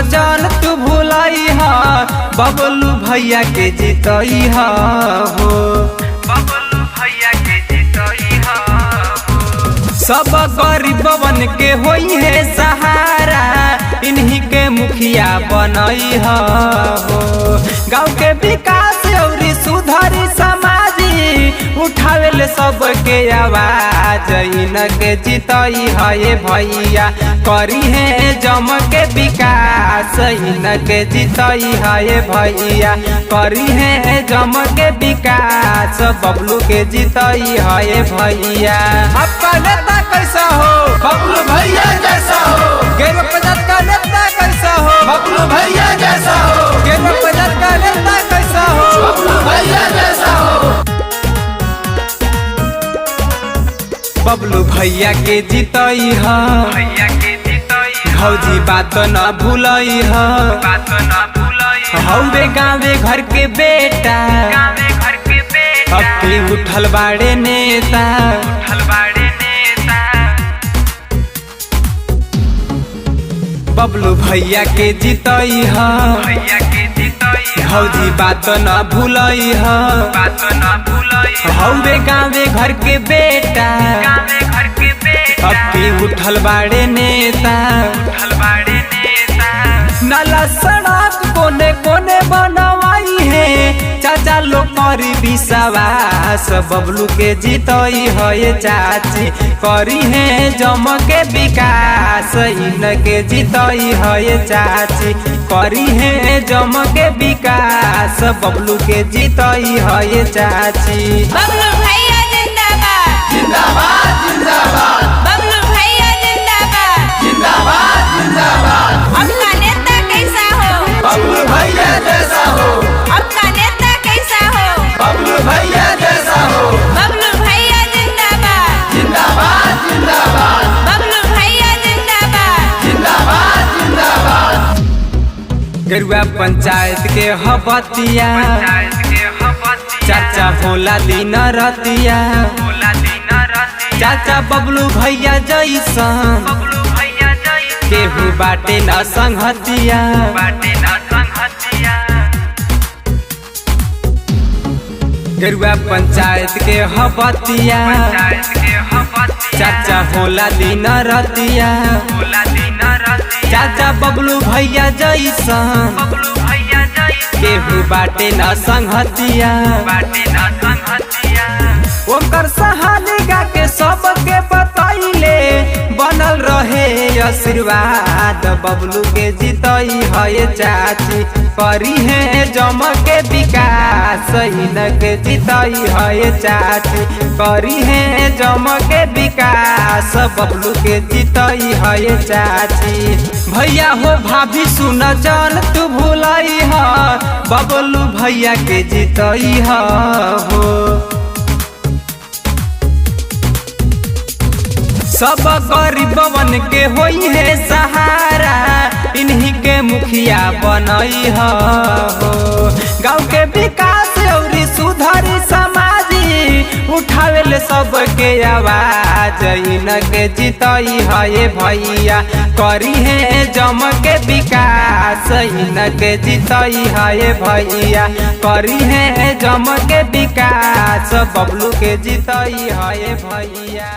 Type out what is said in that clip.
जान तू भुलाई हा, बबलू भैया के जीतई हा हो, बबलू भैया के जीतई हा हो। सब गरीबवन के होई है सहारा, इन्हीं के मुखिया बनई हा हो। गाँव के विकास और सुधारी समाजी उठावेले सबके आवाज, इनके जीतई है भैया करी है जम के विकास, इनके जीतई है भैया करी है जम के विकास, बबलू के जीतई है भैया। आपका नेता कैसा हो? बबलू भैया जैसा हो। गैर प्रजात का नेता कैसा हो? बबलू भैया जैसा हो। गैर प्रजात का नेता कैसा हो? बबलू भैया जैसा हो। बबलू भैया के जीतई हा, भौजी बात न भूलई हा, हौवे गाँवे घर के बेटा, अब के उठल बाड़े नेता। बबलू भैया के जीतई हा, भौजी बात न भूलई हा, हौवे गाँवे घर के बेटा, अब के उठल बाड़े नेता। नाला सड़क कोने कोने बनवाई है, चाचा लोग करी विश्वास, बबलू के जीतई है चाची करी है जम के विकास, इनके जीतई है चाची करी है जम के विकास, बबलू के जीतई है चाची। बबलू भैया जिंदाबाद जिंदाबाद जिंदाबाद। बबलू भैया जिंदाबाद जिंदाबाद जिंदाबाद। आपका नेता कैसा हो? बबलू भैया जैसा हो। आपका नेता कैसा हो? बबलू भैया जैसा हो। बबलू भैया जिंदाबाद जिंदाबाद जिंदाबाद। बबलू भैया जिंदाबाद जिंदाबाद जिंदाबाद। गेरुआ पंचायत के हबतिया, चाचा भोला दिन रतिया, चाचा बबलू भैया जैसन केहू बाटे न संगतिया। गेरुआ पंचायत के हबतिया, चाचा भोला दिन रतिया, चाचा बबलू भैया जैसन केहू बाटे न संगतिया। ओकर सहानी गा के सबके बतैले बनल रहे आशीर्वाद, बबलू के जीतई है चाची करी है जम के विकास, इनके जीतई है चाची करी है जम के विकास, बबलू के जीतई है चाची। भैया हो भाभी सुन जान तू भुलई हा, बबलू भैया के जीतई हा हो। सब गरीबवन के होई है सहारा, इन्हीं के मुखिया बनई हा हो। गाँव के विकास और सुधारी समाजी उठावेले सबके आवाज, इनके जीतई है भैया करी है जम के विकास, इनके जीतई है भैया करी है जम के विकास, बबलू के जीतई है भैया।